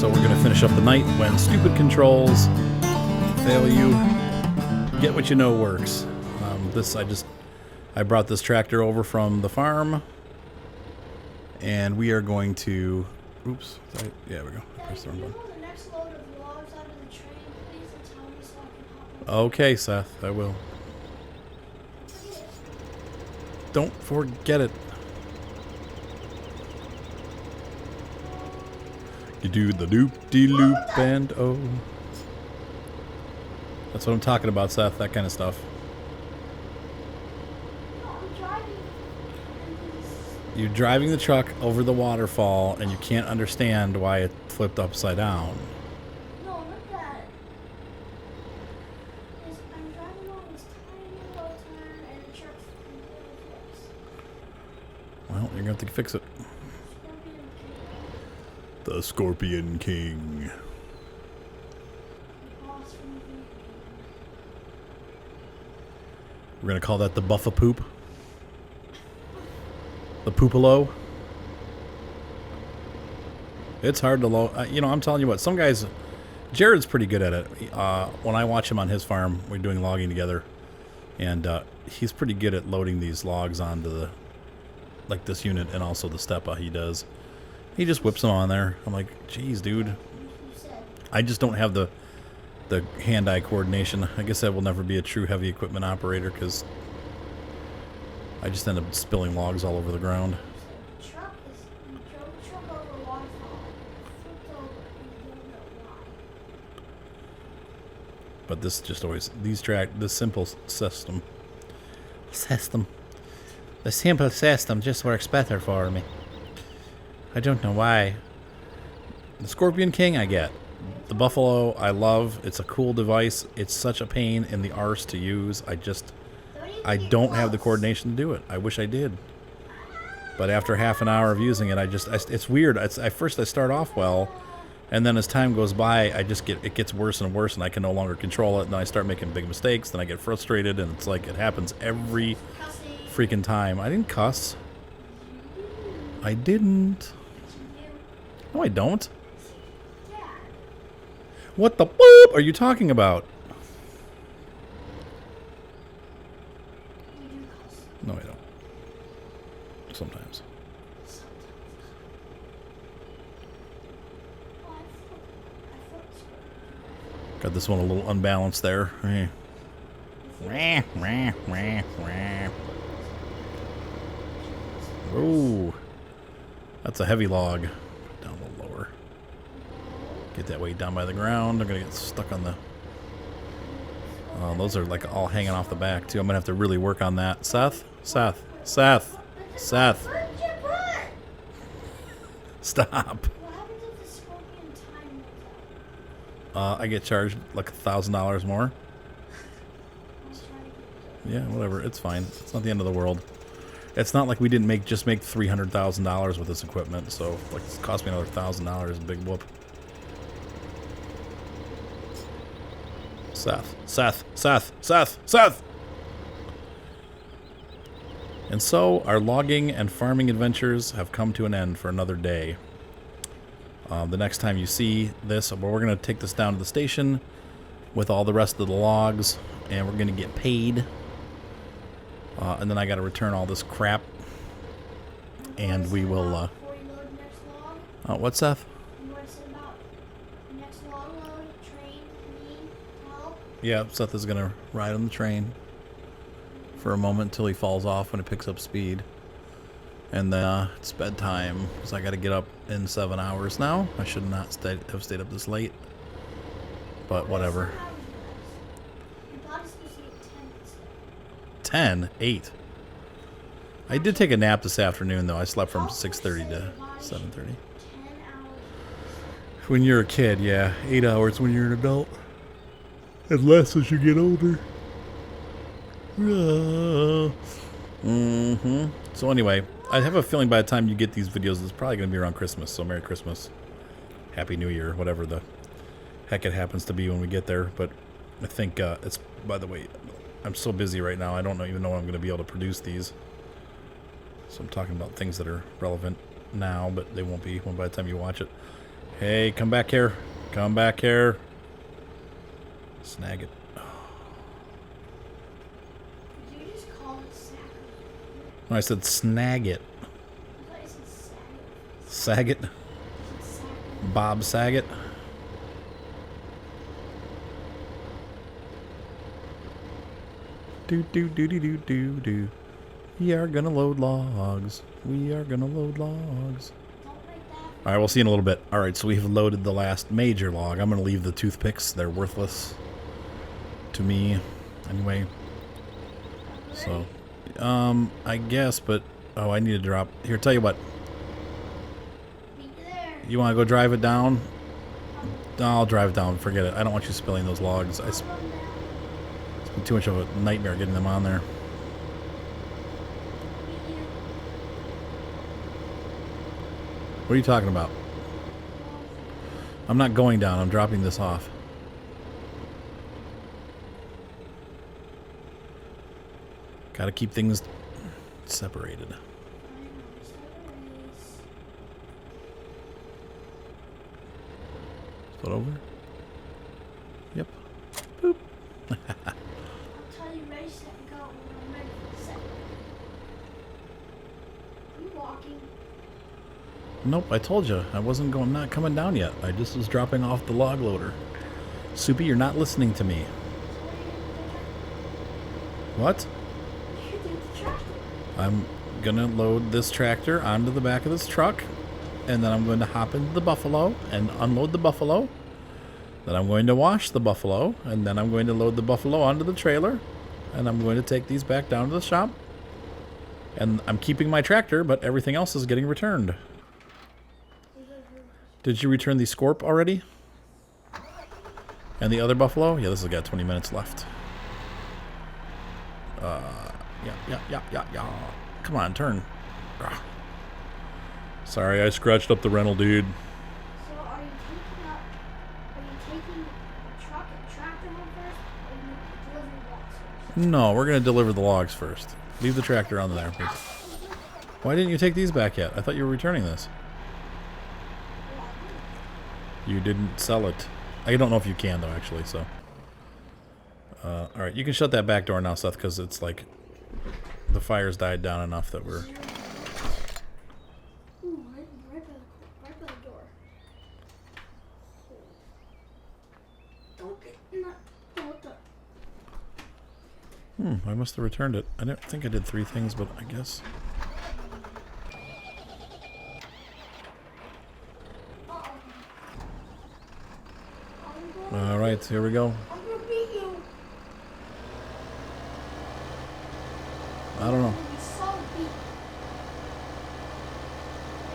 So we're going to finish up the night when stupid controls fail you. Get what you know works. I brought this tractor over from the farm, and we are going to. Oops. Yeah, we go. Press the wrong button. Okay, Seth, I will. Don't forget it. You do the loop-de-loop and oh. That's what I'm talking about, Seth, that kind of stuff. You're driving the truck over the waterfall and you can't understand why it flipped upside down. No, look at it. I'm driving on this tiny little turn and the truck's completely flips. Well, you're going to have to fix it. The Scorpion King. We're going to call that the Buffa Poop. The Poopalo. It's hard to load. I'm telling you what, some guys... Jared's pretty good at it. When I watch him on his farm, we're doing logging together. And he's pretty good at loading these logs onto the... Like this unit and also the Stepa he does. He just whips them on there. I'm like, geez, dude. I just don't have the hand-eye coordination. I guess I will never be a true heavy equipment operator because I just end up spilling logs all over the ground. But this just always this simple system. The simple system just works better for me. I don't know why. The Scorpion King I get. The Buffalo I love. It's a cool device. It's such a pain in the arse to use. I don't have the coordination to do it. I wish I did. But after half an hour of using it, it's weird. At first I start off well, and then as time goes by, it gets worse and worse, and I can no longer control it, and I start making big mistakes, then I get frustrated, and it's like it happens every freaking time. I didn't cuss. I didn't. No, I don't. What the boop are you talking about? No, I don't. Sometimes. Got this one a little unbalanced there. Ooh. That's a heavy log. Down a little lower. Get that weight down by the ground. I'm going to get stuck on the... those are like all hanging off the back too. I'm going to have to really work on that. Seth? Stop. I get charged like $1,000 more. Yeah, whatever. It's fine. It's not the end of the world. It's not like we didn't just make $300,000 with this equipment, so like it's cost me another $1,000. A big whoop. Seth. And so our logging and farming adventures have come to an end for another day. The next time you see this, we're going to take this down to the station with all the rest of the logs, and we're going to get paid. And then I got to return all this crap. And we will... what's Seth? Yeah, Seth is going to ride on the train for a moment until he falls off when it picks up speed. And then it's bedtime, so I got to get up in 7 hours now. I should not have stayed up this late. But whatever. 10? 8. I did take a nap this afternoon, though. I slept from 6:30 to 7:30. When you're a kid, yeah. 8 hours when you're an adult. And less as you get older. So anyway, I have a feeling by the time you get these videos, it's probably going to be around Christmas. So Merry Christmas. Happy New Year. Whatever the heck it happens to be when we get there. But I think it's, by the way, I'm so busy right now. I don't even know when I'm going to be able to produce these. So I'm talking about things that are relevant now, but they won't be by the time you watch it. Hey, come back here. Come back here. Snag it. Did you just call it sack? No, I said snag it. I thought you said sag. Saget. You said sack. Bob Saget. Do do do do do do do. We are gonna load logs. We are gonna load logs. Don't like that. All right, we'll see you in a little bit. All right, so we've loaded the last major log. I'm gonna leave the toothpicks. They're worthless to me, anyway. So, I guess, but oh, I need to drop here. Tell you what, Be there. you want to go drive it down? No, I'll drive it down. Forget it. I don't want you spilling those logs. It's Come down. been too much of a nightmare getting them on there. Be here. What are you talking about? I'm not going down. I'm dropping this off. Got to keep things separated. Flip over. Yep. Boop. I'll tell you ready, set, go when I'm ready, set. Are you walking? Nope, I told you. I wasn't going, not coming down yet. I just was dropping off the log loader. Soupy, you're not listening to me. So What? what are you gonna do with the tractor? I'm gonna load this tractor onto the back of this truck, and then I'm going to hop into the buffalo and unload the buffalo. Then I'm going to wash the buffalo, and then I'm going to load the buffalo onto the trailer, and I'm going to take these back down to the shop. And I'm keeping my tractor, but everything else is getting returned. Did you return the Scorp already? And the other buffalo? Yeah, this has got 20 minutes left. Yeah. Come on, turn. Ugh. Sorry, I scratched up the rental, dude. So are you taking the truck and tractor home first, or are you delivering the box first? No, we're going to deliver the logs first. Leave the tractor on there. Why didn't you take these back yet? I thought you were returning this. You didn't sell it. I don't know if you can, though, actually, so. Alright, you can shut that back door now, Seth, because it's like the fire's died down enough that we're... Ooh, right by the door. Don't get don't the I must have returned it. I don't think I did 3 things, but I guess... Alright, here we go. I'm gonna beat you. I don't know. I'm gonna be so beat.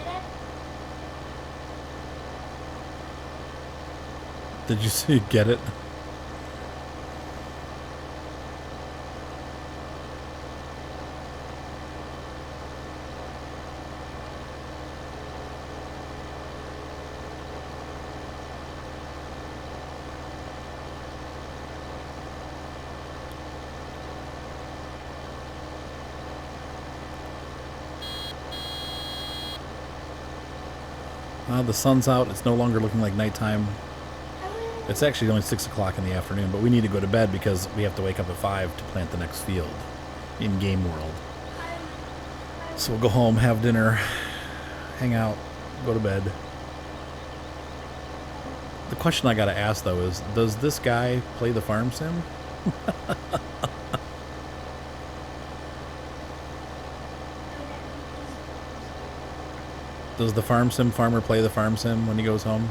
Get it? Did you see, get it? The sun's out. It's no longer looking like nighttime. It's actually only 6 o'clock in the afternoon, but we need to go to bed because we have to wake up at 5 to plant the next field in Game World. So we'll go home, have dinner, hang out, go to bed. The question I gotta ask, though, is does this guy play the farm sim? Does the farm sim farmer play the farm sim when he goes home?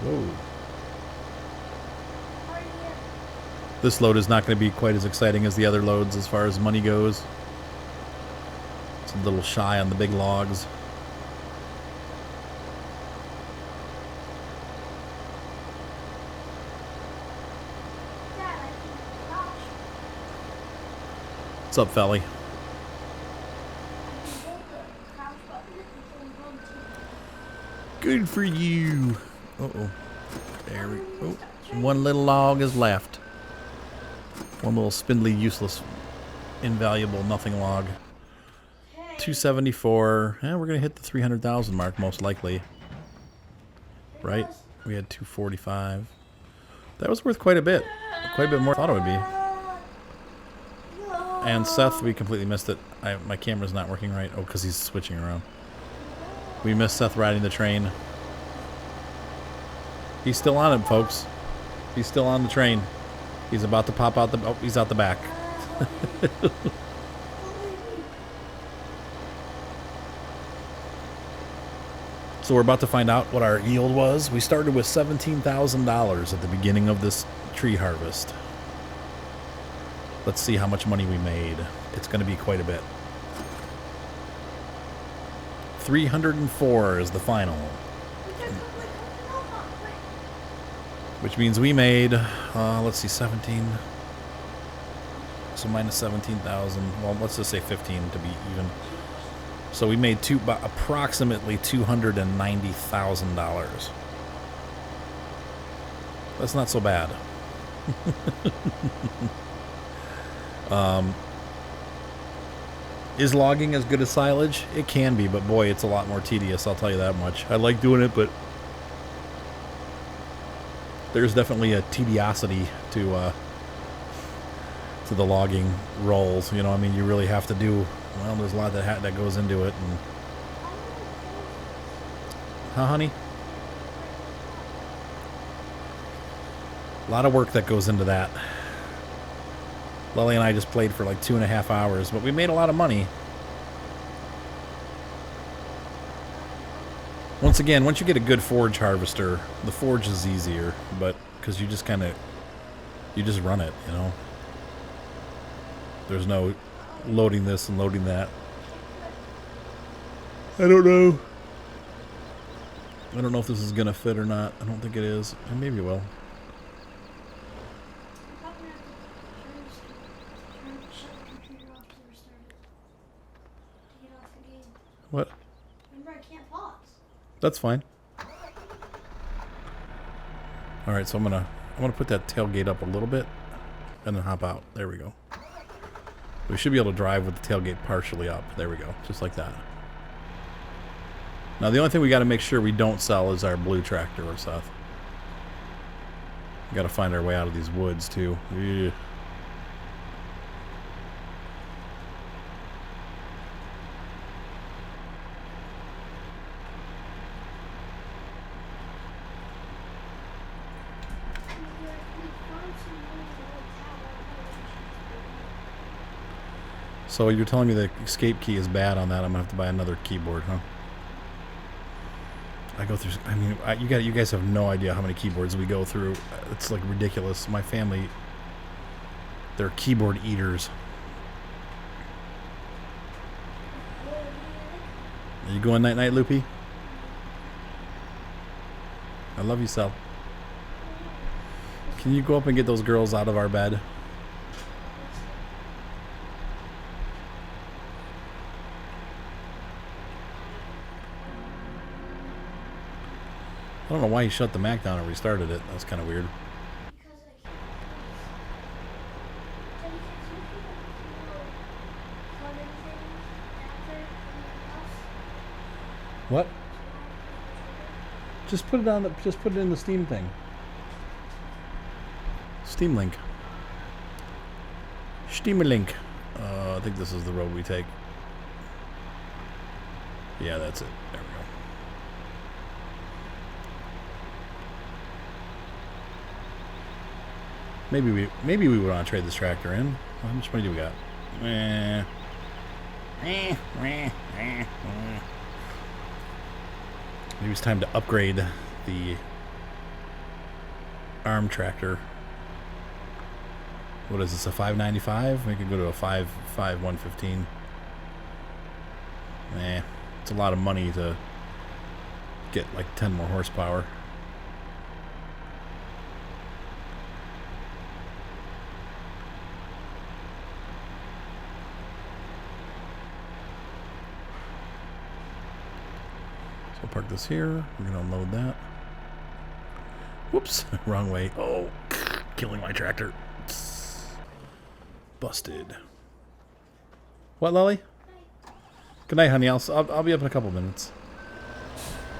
Whoa. This load is not going to be quite as exciting as the other loads as far as money goes. It's a little shy on the big logs. Dad, I can crouch. What's up, Felly? I can hold the crouch button and hold to. Good for you. Uh-oh. There we go. One little log is left. One little spindly, useless, invaluable, nothing log. Hey. 274. Yeah, we're gonna hit the 300,000 mark most likely. Right? We had 245. That was worth quite a bit. Quite a bit more than I thought it would be. And Seth, we completely missed it. My camera's not working right. Oh, because he's switching around. We missed Seth riding the train. He's still on it, folks. He's still on the train. He's about to pop out the... Oh, he's out the back. So we're about to find out what our yield was. We started with $17,000 at the beginning of this tree harvest. Let's see how much money we made. It's going to be quite a bit. 304 is the final. Which means we made, let's see, 17. So minus 17,000. Well, let's just say 15 to be even. So we made approximately $290,000. That's not so bad. Is logging as good as silage? It can be, but boy, it's a lot more tedious, I'll tell you that much. I like doing it, but there's definitely a tediosity to the logging rolls. You know, I mean, you really have to do, well, there's a lot that goes into it. And, huh, honey? A lot of work that goes into that. Lily and I just played for like 2.5 hours, but we made a lot of money. Once again, once you get a good forage harvester, the forge is easier, but because you just kind of, you just run it, you know. There's no loading this and loading that. I don't know. I don't know if this is going to fit or not. I don't think it is. And maybe it will. What? Remember, I can't pause. That's fine. All right, so I'm gonna put that tailgate up a little bit, and then hop out. There we go. We should be able to drive with the tailgate partially up. There we go, just like that. Now the only thing we got to make sure we don't sell is our blue tractor or Seth. We got to find our way out of these woods too. Ugh. So you're telling me the escape key is bad on that? I'm gonna have to buy another keyboard, huh? I go through. I mean, you guys have no idea how many keyboards we go through. It's like ridiculous. My family, they're keyboard eaters. Are you going night night, Loopy? I love you, Sal. Can you go up and get those girls out of our bed? I don't know why he shut the Mac down and restarted it. That's kind of weird. What? Just put it on the. Just put it in the Steam thing. Steam Link. Steamer Link. I think this is the road we take. Yeah, that's it. There we go. Maybe we would want to trade this tractor in. How much money do we got? Maybe it's time to upgrade the arm tractor. What is this, a 595? We could go to a 115. It's a lot of money to get like 10 more horsepower. So I'll park this here. We're gonna unload that. Whoops, wrong way. Oh, killing my tractor. Busted. What, Lily? Good night, honey. I'll be up in a couple minutes.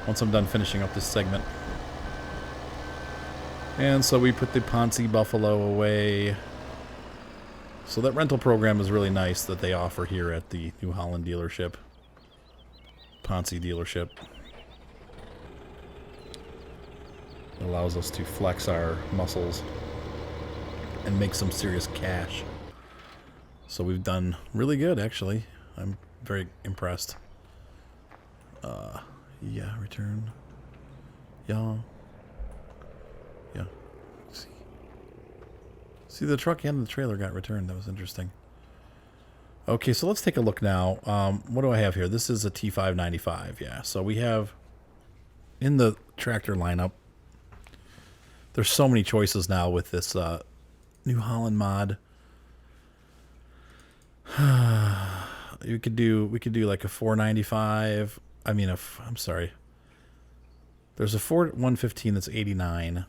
Once I'm done finishing up this segment. And so we put the Ponce Buffalo away. So that rental program is really nice that they offer here at the New Holland dealership. Ponce dealership. It allows us to flex our muscles and make some serious cash. So we've done really good, actually. I'm very impressed. Yeah, return. Yeah. Yeah. See, the truck and the trailer got returned. That was interesting. Okay, so let's take a look now. What do I have here? This is a T595, yeah. So we have, in the tractor lineup, there's so many choices now with this New Holland mod. We could do like a 495. I mean, I'm sorry. There's a Ford 115 that's 89.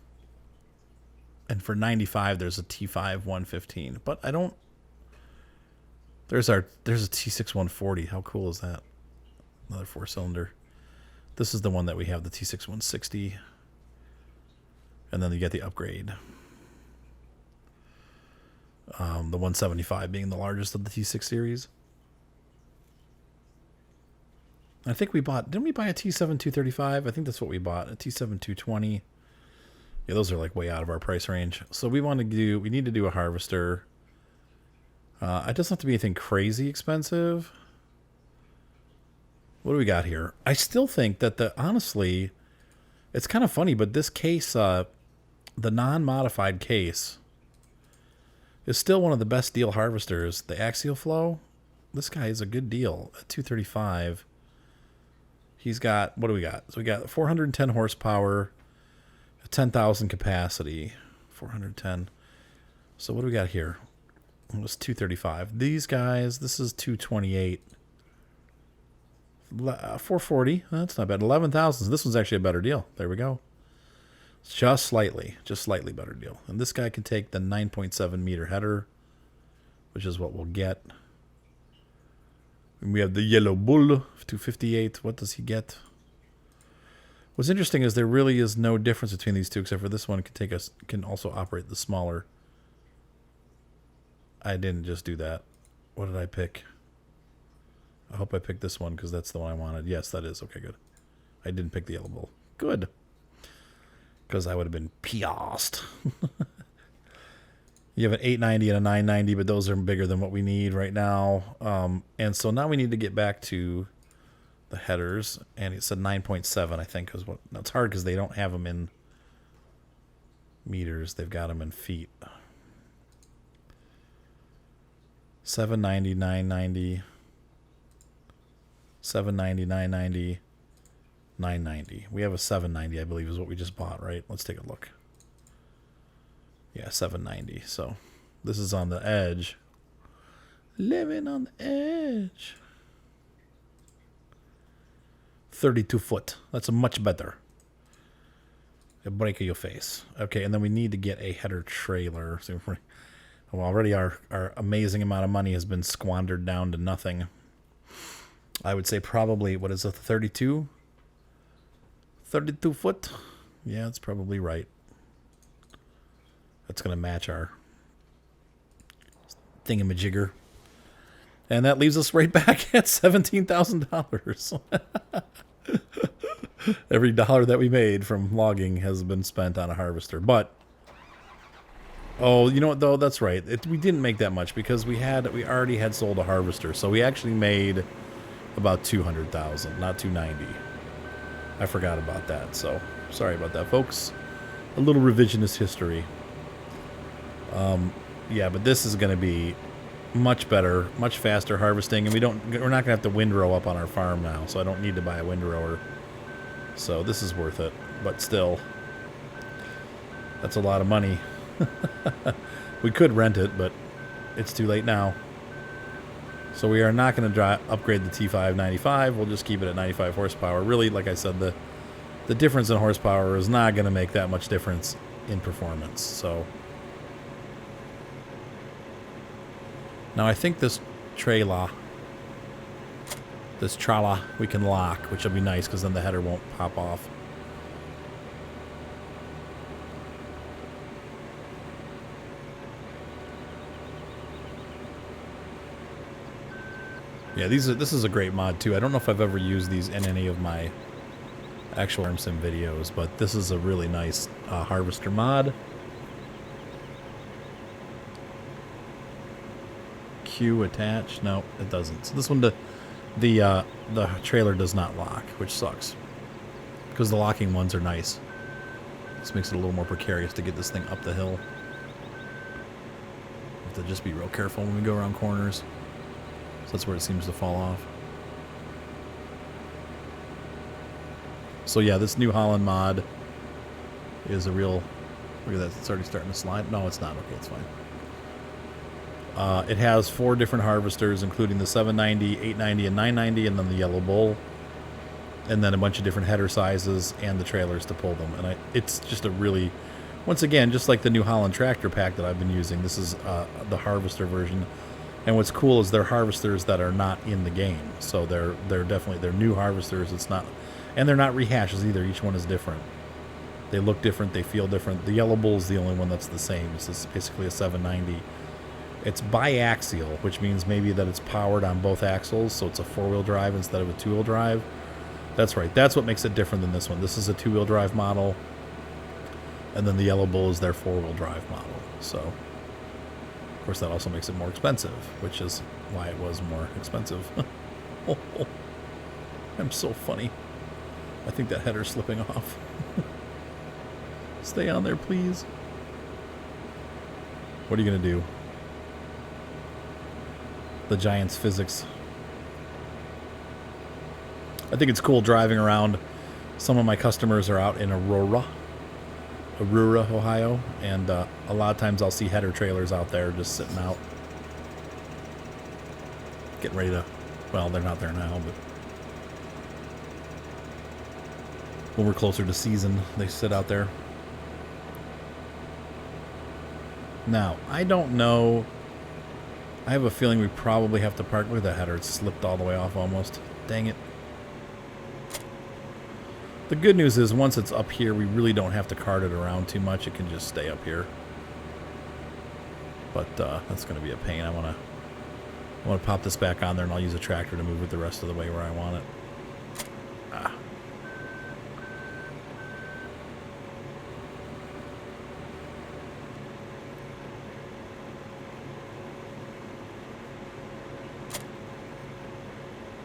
And for 95, there's a T5 115. But I don't... There's a T6 140. How cool is that? Another 4-cylinder. This is the one that we have, the T6 160. And then you get the upgrade. The 175 being the largest of the T6 series. I think we bought... Didn't we buy a T7 235? I think that's what we bought. A T7 220. Yeah, those are like way out of our price range. So we need to do a harvester. It doesn't have to be anything crazy expensive. What do we got here? I still think that honestly, it's kind of funny, but this case, the non-modified case, is still one of the best deal harvesters. The axial flow, this guy is a good deal at 235. He's got, what do we got? So we got 410 horsepower, 10,000 capacity, 410. So what do we got here? It was 235. These guys, this is 228. 440. That's not bad. 11,000. This one's actually a better deal. There we go. Just slightly better deal. And this guy can take the 9.7 meter header, which is what we'll get. And we have the Yellow Bull, 258. What does he get? What's interesting is there really is no difference between these two, except for this one can also operate the smaller. I didn't just do that. What did I pick? I hope I picked this one because that's the one I wanted. Yes, that is. Okay, good. I didn't pick the Yellow Bull. Good. Because I would have been pissed. You have an 890 and a 990, but those are bigger than what we need right now. And so now we need to get back to the headers. And it said 9.7, I think. That's hard because they don't have them in meters. They've got them in feet. 790, 990, 790, 990, 990. We have a 790, I believe, is what we just bought, right? Let's take a look. Yeah, 790. So this is on the edge. Living on the edge. 32 foot. That's a much better. A break of your face. Okay, and then we need to get a header trailer. So well, already our amazing amount of money has been squandered down to nothing. I would say probably, what is it, 32? 32 foot? Yeah, that's probably right. That's going to match our thingamajigger. And that leaves us right back at $17,000. Every dollar that we made from logging has been spent on a harvester. But, oh, you know what, though? That's right. We didn't make that much because we already had sold a harvester. So we actually made about $200,000, not $290,000. I forgot about that. So sorry about that, folks. A little revisionist history. Yeah, but this is going to be much better, much faster harvesting, and we're not going to have to windrow up on our farm now, so I don't need to buy a windrower. So this is worth it, but still, that's a lot of money. We could rent it, but it's too late now. So we are not going to upgrade the T595. We'll just keep it at 95 horsepower. Really, like I said, the difference in horsepower is not going to make that much difference in performance. So now I think this trailer this trala we can lock, which will be nice because then the header won't pop off. Yeah, this is a great mod too. I don't know if I've ever used these in any of my actual Farm Sim videos, but this is a really nice harvester mod. Q attach? No, it doesn't. So this one, the trailer does not lock, which sucks because the locking ones are nice. This makes it a little more precarious to get this thing up the hill. Have to just be real careful when we go around corners. So that's where it seems to fall off. So yeah, this New Holland mod is a real... Look at that, it's already starting to slide. No, it's not. Okay, it's fine. It has 4 different harvesters, including the 790, 890, and 990, and then the yellow bull. And then a bunch of different header sizes and the trailers to pull them. And it's just a really... Once again, just like the New Holland tractor pack that I've been using, this is the harvester version. And what's cool is they're harvesters that are not in the game. So they're definitely new harvesters. It's not... And they're not rehashes either. Each one is different. They look different. They feel different. The yellow bull is the only one that's the same. It's basically a 790. It's biaxial, which means maybe that it's powered on both axles, so it's a 4-wheel drive instead of a 2-wheel drive. That's right. That's what makes it different than this one. This is a 2-wheel drive model, and then the yellow bull is their 4-wheel drive model. So, of course, that also makes it more expensive, which is why it was more expensive. I'm so funny. I think that header's slipping off. Stay on there, please. What are you going to do? The Giants physics. I think it's cool driving around. Some of my customers are out in Aurora, Ohio, and a lot of times I'll see header trailers out there just sitting out. Getting ready to... Well, they're not there now, but... When we're closer to season, they sit out there. Now, I don't know. I have a feeling we probably have to park. Look at that header. It's slipped all the way off almost. Dang it. The good news is once it's up here, we really don't have to cart it around too much. It can just stay up here. But that's going to be a pain. I want to pop this back on there, and I'll use a tractor to move it the rest of the way where I want it. Ah.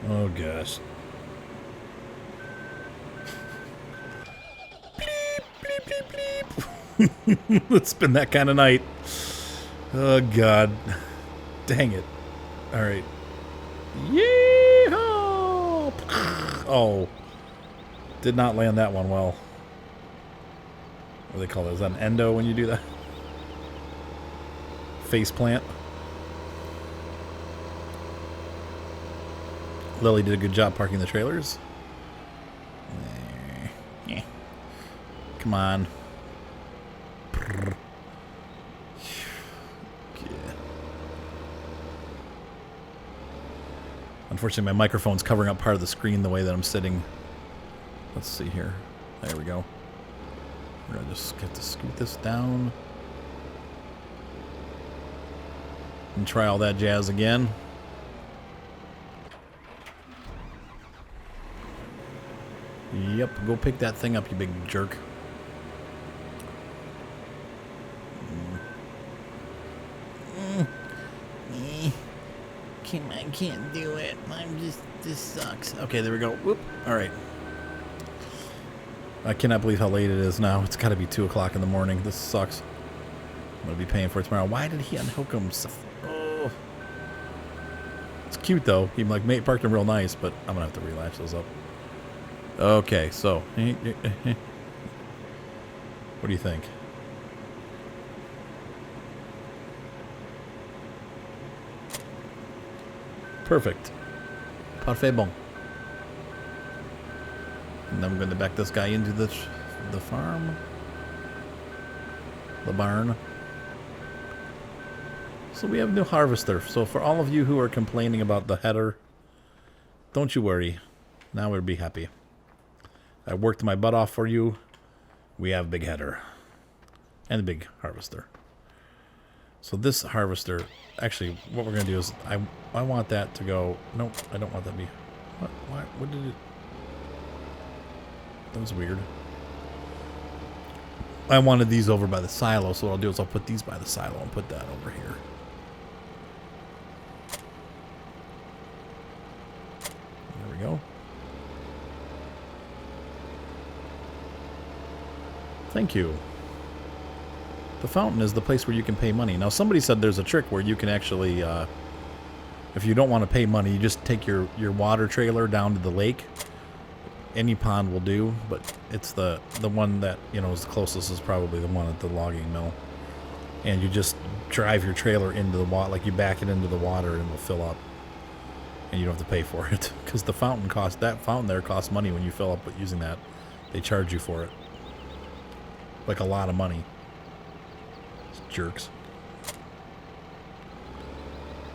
Oh, gosh. Bleep, bleep, bleep, bleep. It's been that kind of night. Oh, God. Dang it. All right. Yeehaw! Oh. Did not land that one well. What do they call it? Is that an endo when you do that? Face plant. Lily did a good job parking the trailers. Come on. Yeah. Unfortunately, my microphone's covering up part of the screen the way that I'm sitting. Let's see here. There we go. We're going to just get to scoot this down. And try all that jazz again. Yep, go pick that thing up, you big jerk. I can't do it. This sucks. Okay, there we go. Whoop. All right. I cannot believe how late it is now. It's got to be 2 o'clock in the morning. This sucks. I'm going to be paying for it tomorrow. Why did he unhook him? Oh. It's cute, though. He parked him real nice, but I'm going to have to relatch those up. Okay, so. What do you think? Perfect. Parfait bon. And then I'm going to back this guy into the farm. The barn. So we have new harvester. So for all of you who are complaining about the header Don't you worry. Now we'll be happy. I worked my butt off for you. We have big header. And a big harvester. So this harvester, actually, what we're going to do is, I want that to go, nope, I don't want that to be, what did it, that was weird. I wanted these over by the silo, so what I'll do is I'll put these by the silo and put that over here. There we go. Thank you. The fountain is the place where you can pay money. Now, somebody said there's a trick where you can actually, if you don't want to pay money, you just take your water trailer down to the lake. Any pond will do, but it's the one that, you know, is the closest is probably the one at the logging mill. And you just drive your trailer into the water, like you back it into the water and it will fill up. And you don't have to pay for it. Because the fountain costs, that fountain there costs money when you fill up with using that. They charge you for it. Like a lot of money. Jerks.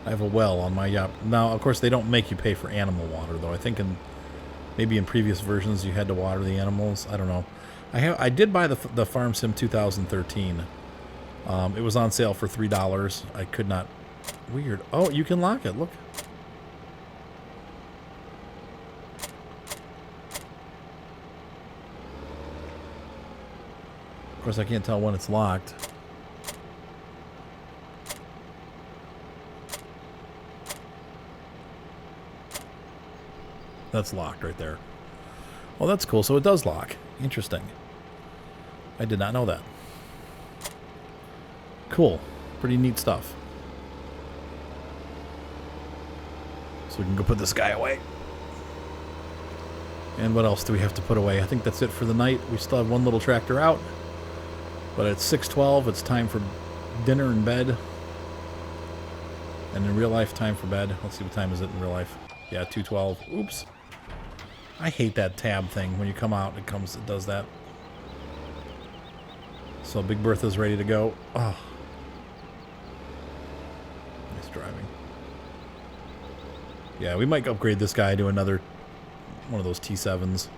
I have a well on my yacht. Now, of course, they don't make you pay for animal water, though. I think maybe in previous versions you had to water the animals. I don't know. I did buy the Farm Sim 2013. It was on sale for $3. I could not. Weird. Oh, you can lock it. Look. Of course, I can't tell when it's locked. That's locked right there. Well, that's cool. So it does lock. Interesting. I did not know that. Cool. Pretty neat stuff. So we can go put this guy away. And what else do we have to put away? I think that's it for the night. We still have one little tractor out. But it's 6:12. It's time for dinner and bed. And in real life, time for bed. Let's see what time is it in real life. Yeah, 2:12. Oops. I hate that tab thing. When you come out, it does that. So Big Bertha's ready to go. Oh. Nice driving. Yeah, we might upgrade this guy to another one of those T7s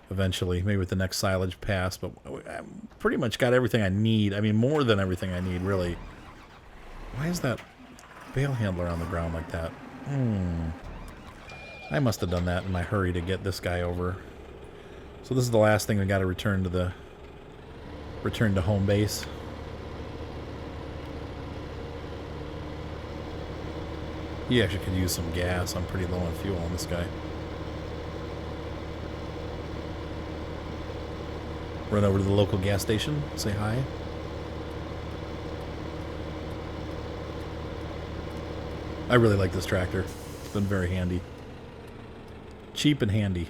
eventually. Maybe with the next silage pass. But I pretty much got everything I need. I mean, more than everything I need, really. Why is that bale handler on the ground like that? I must have done that in my hurry to get this guy over. So this is the last thing we got to return to home base. He actually could use some gas. I'm pretty low on fuel on this guy. Run over to the local gas station, say hi. I really like this tractor. It's been very handy. Cheap and handy.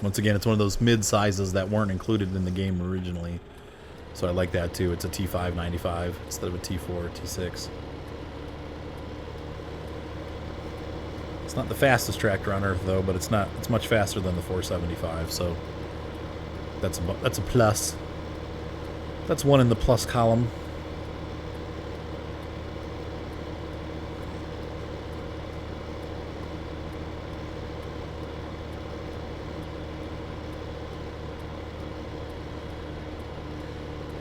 Once again, it's one of those mid-sizes that weren't included in the game originally. So I like that too. It's a T5 95 instead of a T4 or T6. It's not the fastest tractor on Earth though, but it's much faster than the 475, so that's a plus. That's one in the plus column.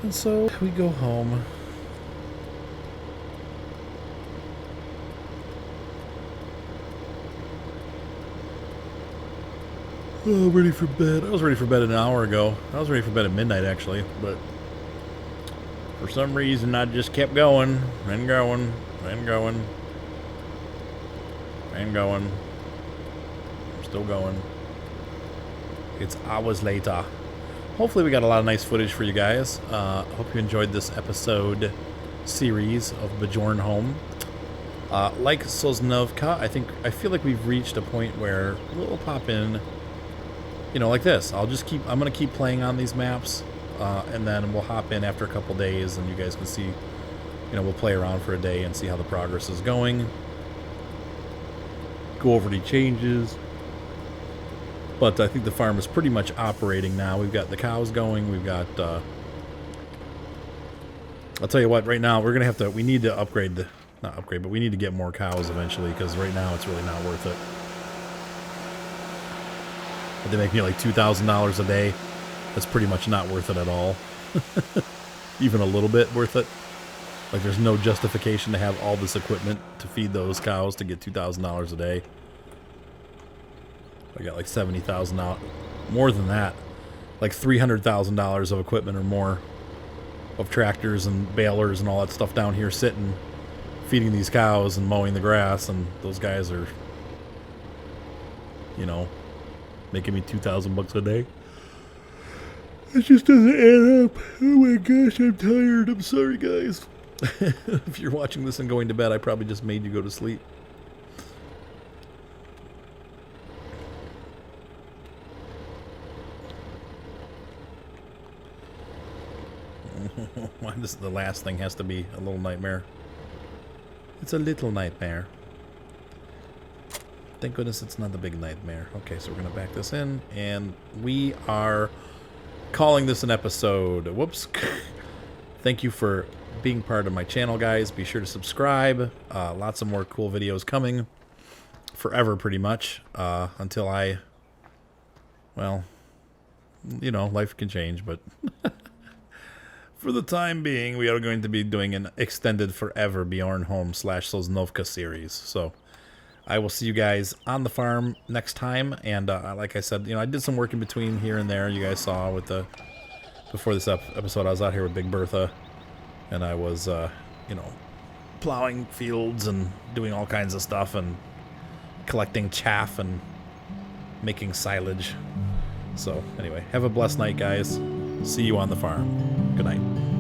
And so we go home. Oh, ready for bed. I was ready for bed an hour ago. I was ready for bed at midnight, actually. But for some reason, I just kept going and going and going and going. I'm still going. It's hours later. Hopefully we got a lot of nice footage for you guys. Hope you enjoyed this episode series of Bjornholm. Like Sosnovka, I feel like we've reached a point where we'll pop in, you know, like this. I'm gonna keep playing on these maps, and then we'll hop in after a couple days, and you guys can see, you know, we'll play around for a day and see how the progress is going. Go over any changes. But I think the farm is pretty much operating now. We've got the cows going. We've got, I'll tell you what, right now, we need to upgrade not upgrade, but we need to get more cows eventually, because right now it's really not worth it. But they make me like $2,000 a day. That's pretty much not worth it at all. Even a little bit worth it. Like, there's no justification to have all this equipment to feed those cows to get $2,000 a day. I got like $70,000, more than that, like $300,000 of equipment or more, of tractors and balers and all that stuff down here sitting, feeding these cows and mowing the grass, and those guys are, you know, making me $2,000 a day. It just doesn't add up. Oh my gosh, I'm tired. I'm sorry, guys. If you're watching this and going to bed, I probably just made you go to sleep. Why does the last thing has to be a little nightmare? It's a little nightmare. Thank goodness it's not the big nightmare. Okay, so we're going to back this in, and we are calling this an episode. Whoops. Thank you for being part of my channel, guys. Be sure to subscribe. Lots of more cool videos coming. Forever, pretty much. Until I... Well, you know, life can change, but... For the time being, we are going to be doing an extended forever Bjornholm / Sosnovka series. So I will see you guys on the farm next time. And like I said, you know, I did some work in between here and there. You guys saw with the before this episode, I was out here with Big Bertha, and I was, you know, plowing fields and doing all kinds of stuff and collecting chaff and making silage. So anyway, have a blessed night, guys. See you on the farm. Good night.